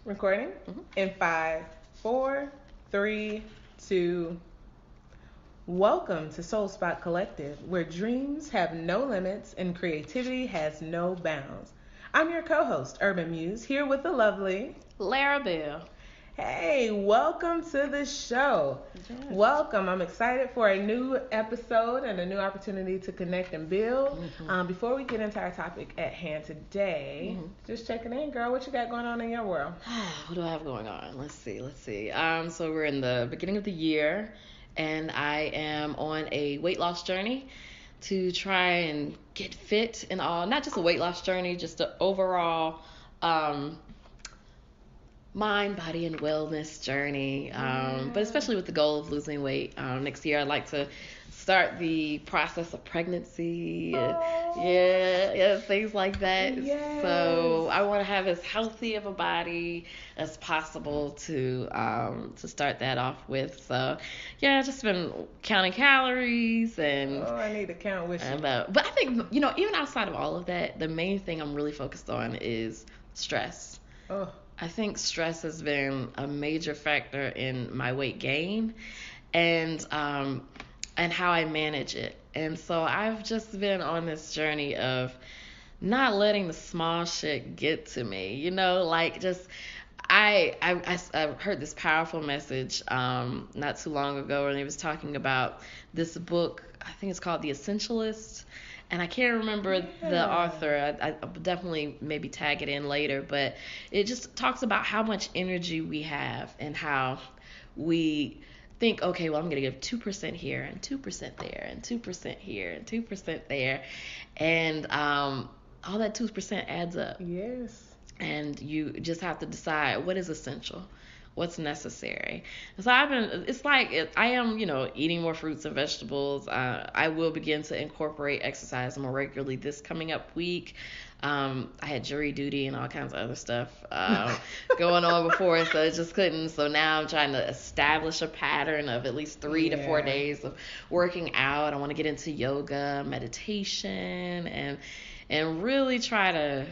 Recording in 5, 4, 3, 2. Welcome to SolSpot Collective, where dreams have no limits and creativity has no bounds. I'm your co-host, Urban Muse, here with the lovely Lara Bell. Hey, welcome to the show. Yes. Welcome. I'm excited for a new episode and a new opportunity to connect and build. Before we get into our topic at hand today, just checking in, girl. What you got going on in your world? What do I have going on? Let's see. So we're in the beginning of the year, and I am on a weight loss journey to try and get fit and all. Not just a weight loss journey, just an overall mind, body, and wellness journey, but especially with the goal of losing weight. Next year I'd like to start the process of pregnancy, things like that. Yes. So I want to have as healthy of a body as possible to start that off with. So just been counting calories and I need to count with you. But I think even outside of all of that, the main thing I'm really focused on is stress. I think stress has been a major factor in my weight gain and how I manage it. And so I've just been on this journey of not letting the small shit get to me. I heard this powerful message not too long ago, and he was talking about this book. I think it's called The Essentialist. And I can't remember the author. I'll definitely maybe tag it in later. But it just talks about how much energy we have and how we think, okay, well, I'm going to give 2% here and 2% there and 2% here and 2% there. And all that 2% adds up. Yes. And you just have to decide what is essential, what's necessary. And so I am, eating more fruits and vegetables. I will begin to incorporate exercise more regularly this coming up week. I had jury duty and all kinds of other stuff going on before, so I just couldn't. So now I'm trying to establish a pattern of at least 3 to 4 days of working out. I want to get into yoga, meditation, and really try to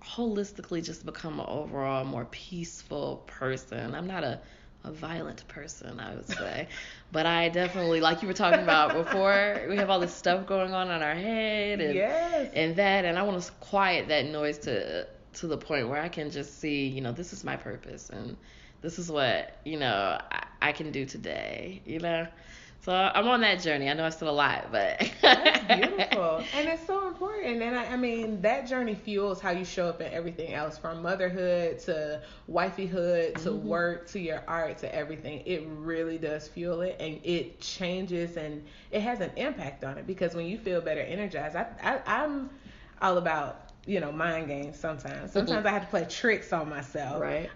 holistically just become an overall more peaceful person. I'm not a violent person, I would say, but I definitely, like you were talking about before, we have all this stuff going on in our head and I want to quiet that noise to the point where I can just see, this is my purpose and this is what I can do today. So I'm on that journey. I know I said a lot, but that's beautiful. And it's so important. And I mean, that journey fuels how you show up in everything else, from motherhood to wifeyhood to work to your art to everything. It really does fuel it, and it changes and it has an impact on it, because when you feel better energized, I'm all about, mind games sometimes. Sometimes I have to play tricks on myself. Right.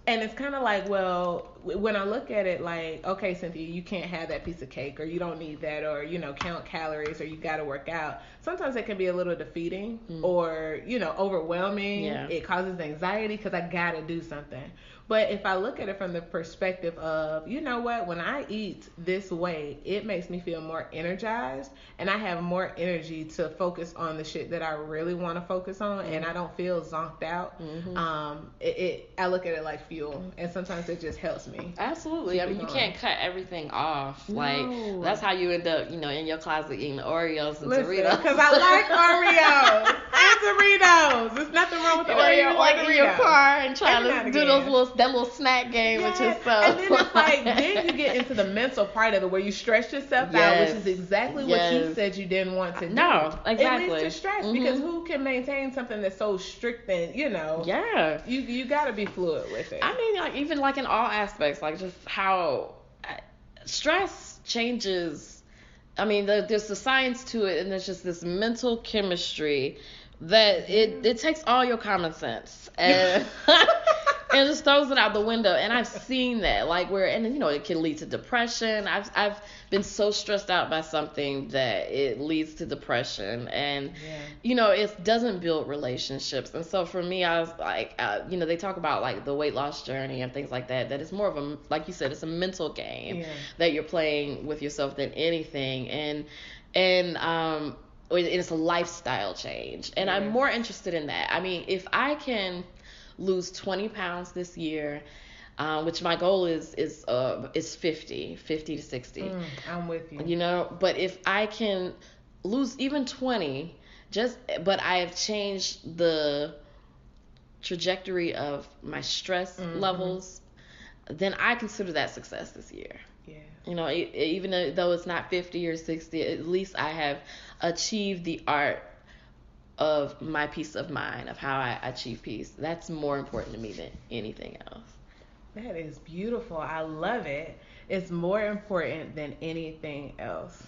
And it's kind of like, well, when I look at it like, okay, Cynthia, you can't have that piece of cake, or you don't need that, or, count calories, or you got to work out. Sometimes it can be a little defeating or, overwhelming. Yeah. It causes anxiety because I got to do something. But if I look at it from the perspective of, when I eat this way, it makes me feel more energized, and I have more energy to focus on the shit that I really want to focus on, and I don't feel zonked out. I look at it like fuel, and sometimes it just helps me. Absolutely. I mean, you can't cut everything off. No. Like, that's how you end up, in your closet eating Oreos and Doritos. Because I like Oreos and Doritos. There's nothing wrong with the Oreo or Doritos. In your car and trying to do that little snack game with yourself. And then it's like, then you get into the mental part of it where you stress yourself out, which is exactly what you said you didn't want to do. No, exactly. It leads to stress, because who can maintain something that's so strict and, Yeah. You got to be fluid with it. I mean, even in all aspects, just how stress changes. I mean, there's the science to it, and there's just this mental chemistry that it takes all your common sense and and just throws it out the window. And I've seen that, it can lead to depression. I've been so stressed out by something that it leads to depression, and it doesn't build relationships. And so for me, I was like, they talk about the weight loss journey and things like that. That it's more of a, like you said, it's a mental game that you're playing with yourself than anything. And it's a lifestyle change. And I'm more interested in that. I mean, if I can lose 20 pounds this year, which my goal is 50 to 60. I'm with you. You know, but if I can lose even 20, but I have changed the trajectory of my stress levels, then I consider that success this year. Yeah. You know, even though it's not 50 or 60, at least I have achieved the art of my peace of mind, of how I achieve peace. That's more important to me than anything else. That is beautiful. I love it. It's more important than anything else.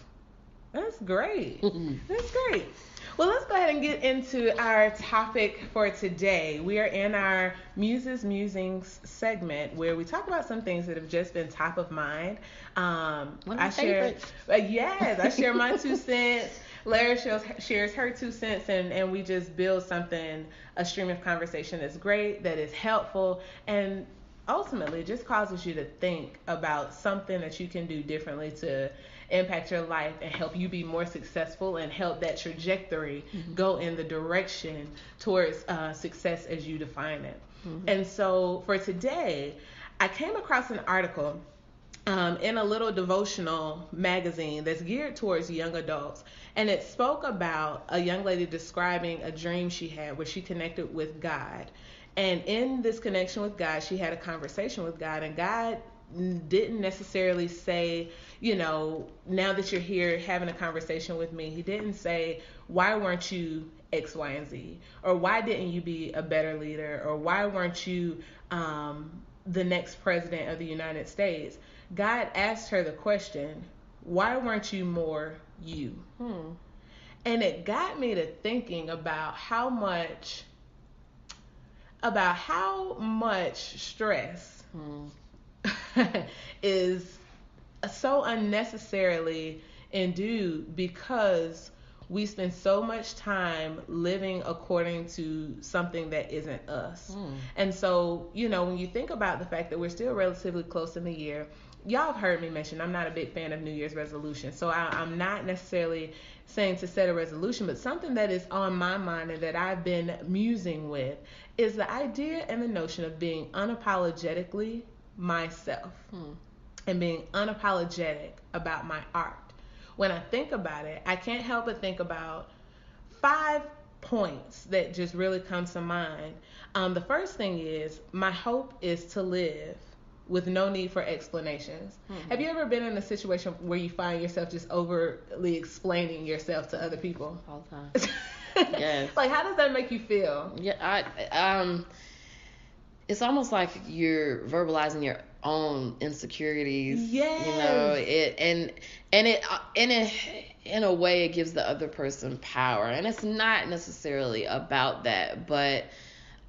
That's great. That's great. Well, let's go ahead and get into our topic for today. We are in our Muses, Musings segment where we talk about some things that have just been top of mind. One of my favorites. Yes, I share my 2 cents. Lara shares her 2 cents, and we just build something, a stream of conversation that's great, that is helpful, and ultimately just causes you to think about something that you can do differently to impact your life and help you be more successful and help that trajectory go in the direction towards success as you define it. And so for today, I came across an article in a little devotional magazine that's geared towards young adults. And it spoke about a young lady describing a dream she had where she connected with God. And in this connection with God, she had a conversation with God, and God didn't necessarily say, you know, now that you're here having a conversation with me, he didn't say, why weren't you X, Y, and Z? Or why didn't you be a better leader? Or why weren't you the next president of the United States? God asked her the question, why weren't you more you? And it got me to thinking about how much stress is so unnecessarily endued because we spend so much time living according to something that isn't us. And so, you know, when you think about the fact that we're still relatively close in the year, y'all have heard me mention I'm not a big fan of New Year's resolutions. So I'm not necessarily saying to set a resolution, but something that is on my mind and that I've been musing with is the idea and the notion of being unapologetically myself and being unapologetic about my art. When I think about it, I can't help but think about 5 points that just really come to mind. The first thing is, my hope is to live with no need for explanations. Have you ever been in a situation where you find yourself just overly explaining yourself to other people? All the time. Yes. Like, how does that make you feel? Yeah, it's almost like you're verbalizing your own insecurities. Yes. You know, it in a way it gives the other person power, and it's not necessarily about that, but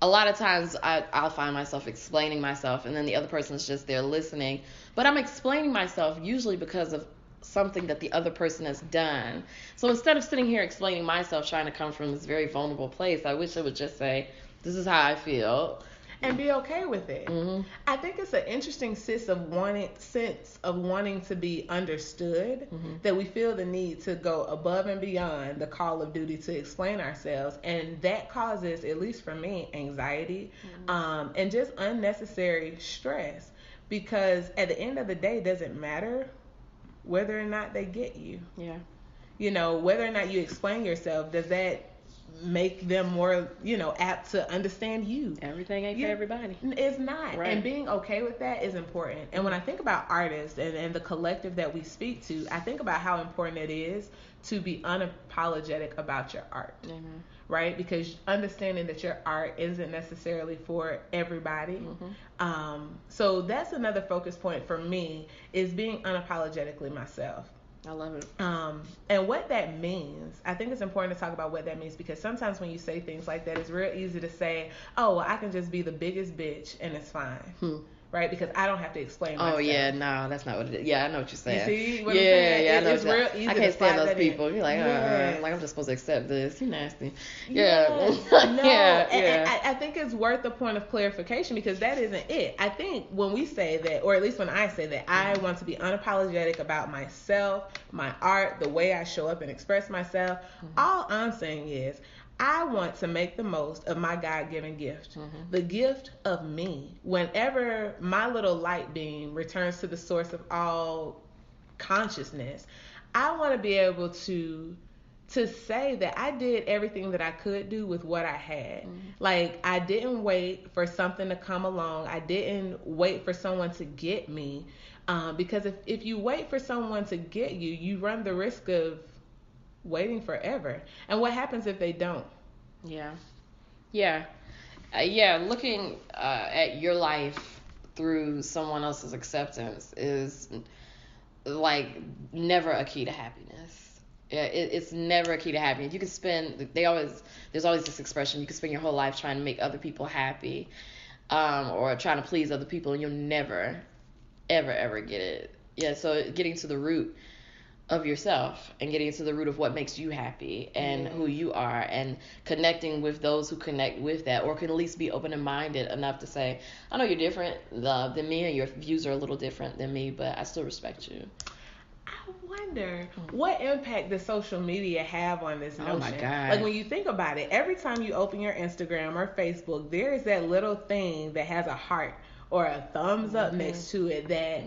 a lot of times I'll find myself explaining myself, and then the other person's just there listening. But I'm explaining myself usually because of something that the other person has done. So instead of sitting here explaining myself, trying to come from this very vulnerable place, I wish I would just say, this is how I feel. And be okay with it. I think it's an interesting sense of wanting to be understood, that we feel the need to go above and beyond the call of duty to explain ourselves, and that causes, at least for me, anxiety and just unnecessary stress, because at the end of the day, it doesn't matter whether or not they get you. Yeah. You know, whether or not you explain yourself, does that make them more, you know, apt to understand you? Everything ain't for everybody. It's not. Right. And being okay with that is important. And when I think about artists and the collective that we speak to, I think about how important it is to be unapologetic about your art. Right? Because understanding that your art isn't necessarily for everybody. So that's another focus point for me, is being unapologetically myself. I love it. And what that means, I think it's important to talk about what that means, because sometimes when you say things like that, it's real easy to say, oh, well, I can just be the biggest bitch and it's fine. right? Because I don't have to explain myself. Oh yeah, no, that's not what it is. Yeah, I know what you're saying. You see what I'm saying? Yeah, I know. It's real easy I to can't stand slide those that people. in. You're like, Yes. like I'm just supposed to accept this. You nasty. Yes. Yeah. No. yeah. And I think it's worth the point of clarification, because that isn't it. I think when we say that, or at least when I say that, I want to be unapologetic about myself, my art, the way I show up and express myself. All I'm saying is, I want to make the most of my God-given gift, the gift of me. Whenever my little light beam returns to the source of all consciousness, I want to be able to say that I did everything that I could do with what I had. Like, I didn't wait for something to come along. I didn't wait for someone to get me. Because if you wait for someone to get you, you run the risk of waiting forever. And what happens if they don't? Yeah. Looking at your life through someone else's acceptance is like never a key to happiness. Yeah, it's never a key to happiness. You can spend there's always this expression, you can spend your whole life trying to make other people happy, or trying to please other people, and you'll never ever get it. Yeah, so getting to the root of yourself and getting to the root of what makes you happy and who you are, and connecting with those who connect with that, or can at least be open and minded enough to say, I know you're different than me, and your views are a little different than me, but I still respect you. I wonder what impact does social media have on this notion? Oh my God. Like, when you think about it, every time you open your Instagram or Facebook, there is that little thing that has a heart or a thumbs up next to it that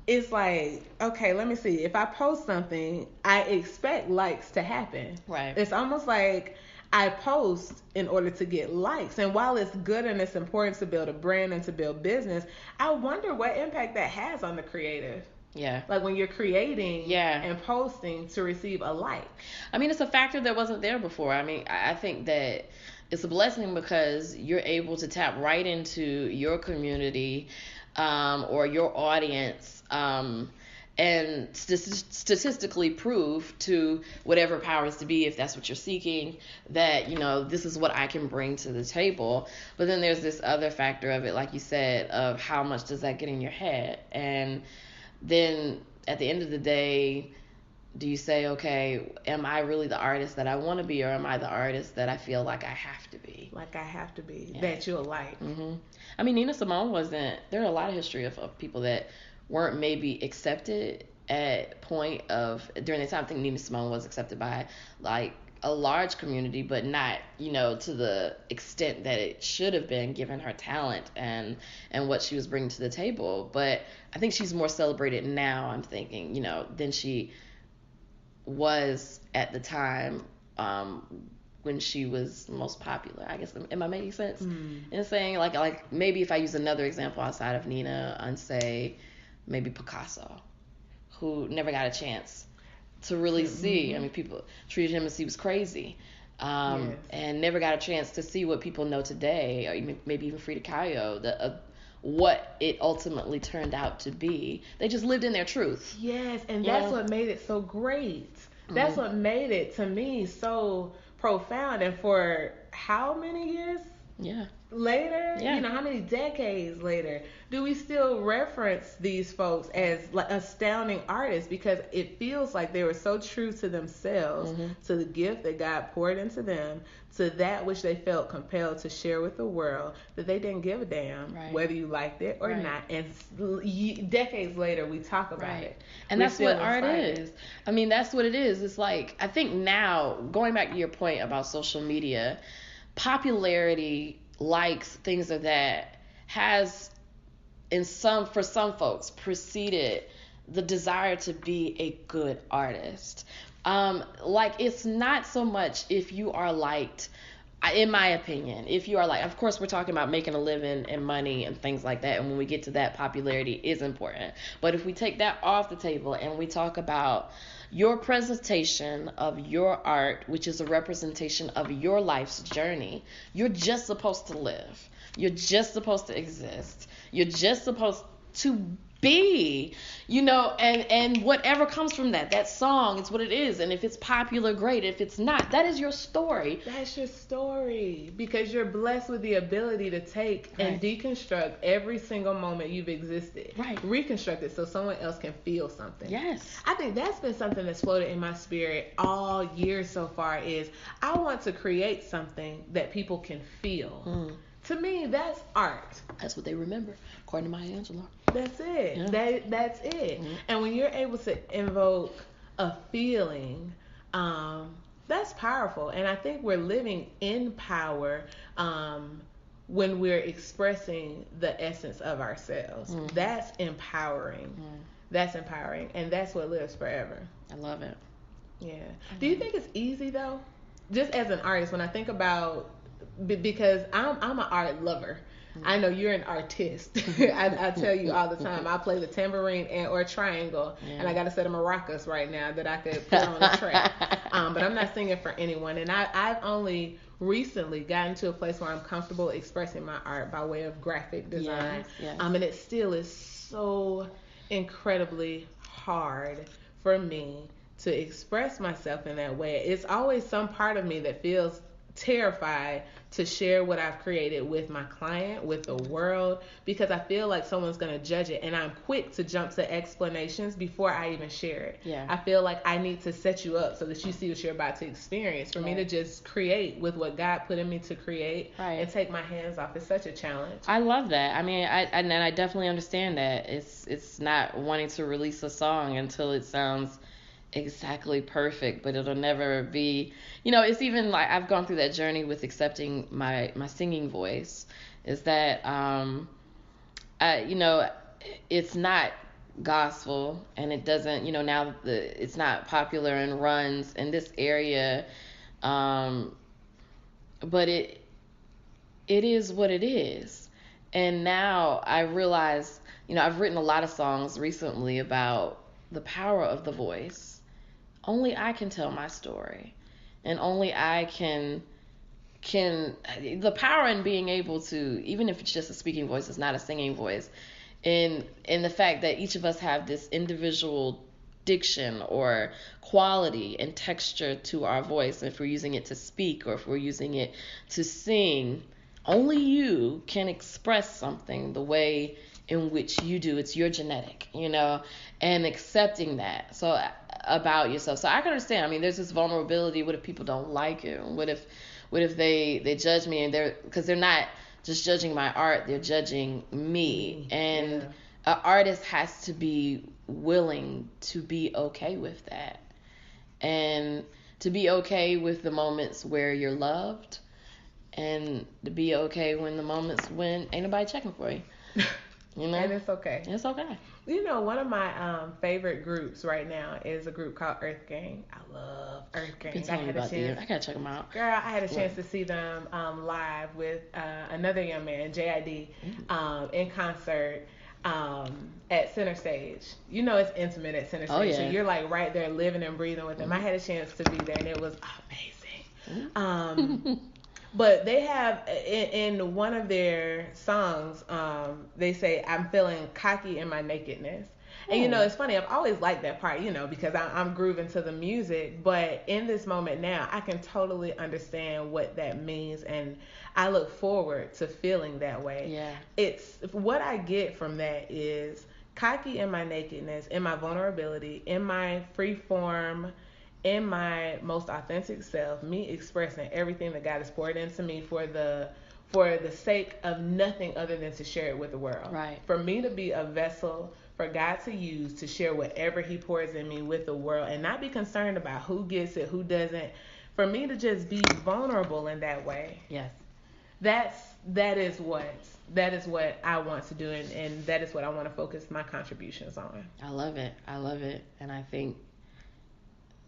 it's like, okay, let me see. If I post something, I expect likes to happen. Right. It's almost like I post in order to get likes. And while it's good and it's important to build a brand and to build business, I wonder what impact that has on the creative. Yeah. Like when you're creating and posting to receive a like. I mean, it's a factor that wasn't there before. I mean, I think that it's a blessing because you're able to tap right into your community, or your audience, and statistically prove to whatever powers to be, if that's what you're seeking, that, this is what I can bring to the table. But then there's this other factor of it, like you said, of how much does that get in your head? And then at the end of the day, do you say, okay, am I really the artist that I want to be, or am I the artist that I feel like I have to be? Like I have to be, that you'll like. I mean, Nina Simone wasn't, there are a lot of history of people that weren't maybe accepted at point of, during the time, I think Nina Simone was accepted by like a large community, but not, to the extent that it should have been, given her talent and what she was bringing to the table. But I think she's more celebrated now, I'm thinking, than she was at the time, when she was most popular. I guess, am I making sense in saying, like maybe if I use another example outside of Nina, and say maybe Picasso, who never got a chance to really see. I mean, people treated him as he was crazy, and never got a chance to see what people know today, or even, maybe even Frida Kahlo, what it ultimately turned out to be. They just lived in their truth. Yes, and that's what made it so great. That's what made it, to me, so profound. And for how many years later, how many decades later, do we still reference these folks as like astounding artists? Because it feels like they were so true to themselves, to the gift that God poured into them, to that which they felt compelled to share with the world, that they didn't give a damn whether you liked it or not. And decades later, we talk about it. And that's what art is. I mean, that's what it is. It's like, I think now, going back to your point about social media, popularity, likes, things of that, has for some folks preceded the desire to be a good artist. Like, it's not so much if you are liked, in my opinion, if you are like, of course we're talking about making a living and money and things like that, and when we get to that, popularity is important. But if we take that off the table and we talk about your presentation of your art, which is a representation of your life's journey, you're just supposed to live. You're just supposed to exist. You're just supposed to be, and whatever comes from that song is what it is. And if it's popular, great. If it's not, that is your story. That's your story, because you're blessed with the ability to take and deconstruct every single moment you've existed. Right. Reconstruct it so someone else can feel something. Yes. I think that's been something that's floated in my spirit all year so far, is I want to create something that people can feel. To me, that's art. That's what they remember, according to Maya Angelou. That's it. Yeah. That's it. And when you're able to invoke a feeling, that's powerful. And I think we're living in power when we're expressing the essence of ourselves. That's empowering. That's empowering. And that's what lives forever. I love it. Yeah. Do you think it's easy, though? Just as an artist, when I think about, because I'm an art lover. I know you're an artist. I tell you all the time, I play the tambourine or triangle, and I got a set of maracas right now that I could put on the track. But I'm not singing for anyone. And I've only recently gotten to a place where I'm comfortable expressing my art by way of graphic design. Yes. And it still is so incredibly hard for me to express myself in that way. It's always some part of me that feels terrified to share what I've created with my client, with the world, because I feel like someone's going to judge it, and I'm quick to jump to explanations before I even share it. Yeah. I feel like I need to set you up so that you see what you're about to experience. For me to just create with what God put in me to create and take my hands off is such a challenge. I love that. I mean, I definitely understand that. It's not wanting to release a song until it sounds exactly perfect, but it'll never be, it's even like I've gone through that journey with accepting my singing voice, is that it's not gospel, and it doesn't, now it's not popular and runs in this area, but it is what it is. And now I realize, I've written a lot of songs recently about the power of the voice. Only I can tell my story, and only I can the power in being able to, even if it's just a speaking voice, it's not a singing voice, in the fact that each of us have this individual diction or quality and texture to our voice. And if we're using it to speak or if we're using it to sing, only you can express something the way in which you do. It's your genetic, and accepting that about yourself. So I can understand. I mean, there's this vulnerability. What if people don't like it? What if they judge me, and because they're not just judging my art, they're judging me. And an artist has to be willing to be okay with that, and to be okay with the moments where you're loved, and to be okay when the moments when ain't nobody checking for you. And it's okay. It's okay. One of my favorite groups right now is a group called Earth Gang. I love Earth Gang. I gotta check them out. Girl, I had a chance to see them live with another young man, JID, in concert at Center Stage. It's intimate at Center Stage. Oh, yeah. So you're like right there living and breathing with them. I had a chance to be there, and it was amazing. But they have, in one of their songs, they say, I'm feeling cocky in my nakedness. And, it's funny, I've always liked that part, because I'm grooving to the music. But in this moment now, I can totally understand what that means. And I look forward to feeling that way. Yeah. It's what I get from that is cocky in my nakedness, in my vulnerability, in my free form, in my most authentic self, me expressing everything that God has poured into me for the sake of nothing other than to share it with the world. Right. For me to be a vessel for God to use to share whatever He pours in me with the world, and not be concerned about who gets it, who doesn't. For me to just be vulnerable in that way. Yes. That is what I want to do, and that is what I want to focus my contributions on. I love it. And I think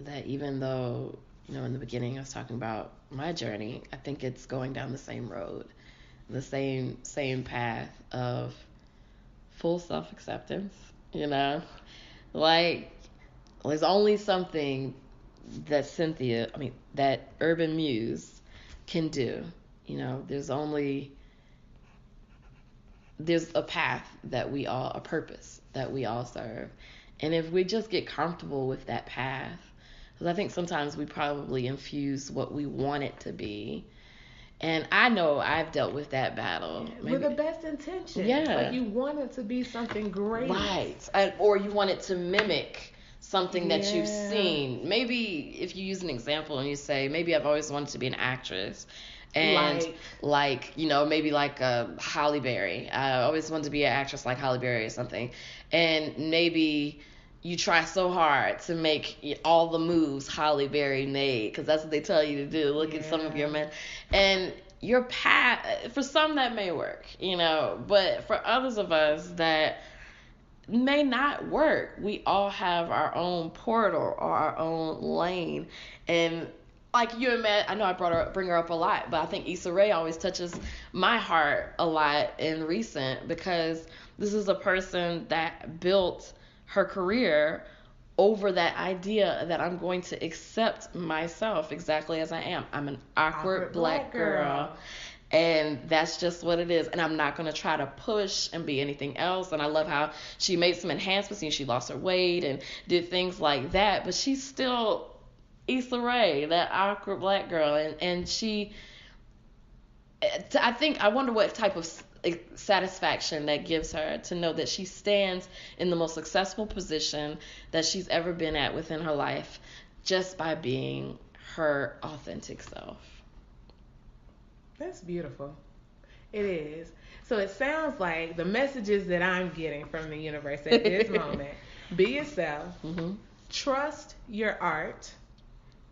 that even though, in the beginning I was talking about my journey, I think it's going down the same road, the same path of full self-acceptance, like there's only something that that Urban Muse can do. There's only there's a path a purpose that we all serve. And if we just get comfortable with that path, because I think sometimes we probably infuse what we want it to be. And I know I've dealt with that battle. With the best intention. Yeah. Like you want it to be something great. Right. Or you want it to mimic something that you've seen. Maybe if you use an example and you say, maybe I've always wanted to be an actress. And like maybe like Halle Berry. I always wanted to be an actress like Halle Berry or something. And maybe you try so hard to make all the moves Halle Berry made, because that's what they tell you to do. Look at some of your men. And your path, for some that may work, but for others of us that may not work, we all have our own portal or our own lane. And like you and Matt, I know I bring her up a lot, but I think Issa Rae always touches my heart a lot in recent, because this is a person that built her career over that idea that I'm going to accept myself exactly as I am. I'm an awkward black girl. And that's just what it is. And I'm not going to try to push and be anything else. And I love how she made some enhancements and she lost her weight and did things like that. But she's still Issa Rae, that awkward black girl, and she, I wonder what type of satisfaction that gives her to know that she stands in the most successful position that she's ever been at within her life just by being her authentic self. That's beautiful. It is. So it sounds like the messages that I'm getting from the universe at this moment: be yourself, trust your art,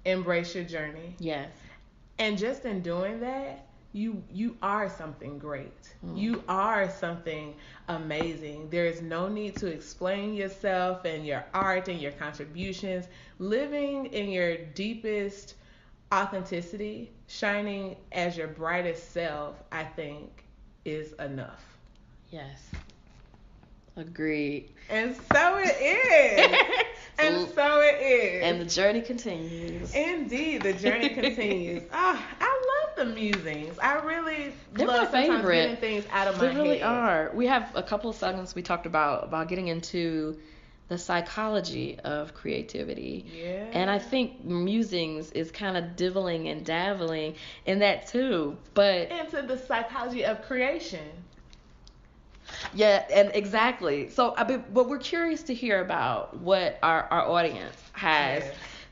embrace your journey. Yes. And just in doing that, you are something great. You are something amazing. There is no need to explain yourself and your art and your contributions. Living in your deepest authenticity, shining as your brightest self, I think, is enough. Yes. Agreed. And so it is. And so it is. And the journey continues. Indeed, the journey continues. Oh, I love the musings. I really love sometimes getting things out of my head. They really are. We have a couple of segments we talked about getting into the psychology of creativity. Yeah. And I think Musings is kind of dibbling and dabbling in that too. But into the psychology of creation. Yeah, and exactly. So, but we're curious to hear about what our audience has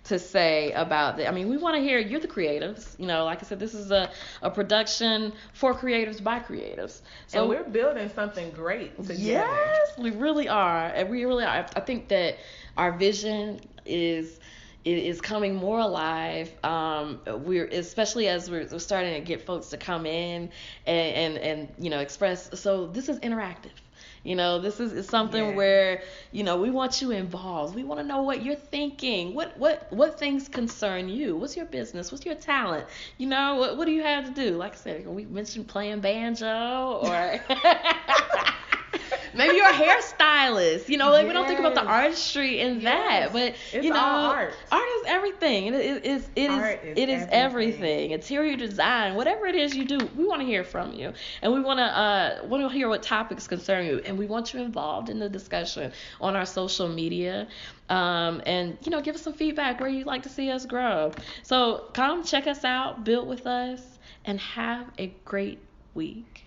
to say about that. I mean, we want to hear, you're the creatives. Like I said, this is a production for creatives by creatives. So and we're building something great together. Yes, we really are. And we really are. I think that our vision is coming more alive. We're, especially as we're starting to get folks to come in and express. So this is interactive. This is something where, we want you involved. We want to know what you're thinking. What things concern you? What's your business? What's your talent? What do you have to do? Like I said, we mentioned playing banjo or maybe you're a hairstylist. We don't think about the artistry in that, but it's all art. Art is everything. It is everything. Interior design, whatever it is you do, we want to hear from you, and we want to hear what topics concern you, and we want you involved in the discussion on our social media, and give us some feedback where you'd like to see us grow. So come check us out, build with us, and have a great week.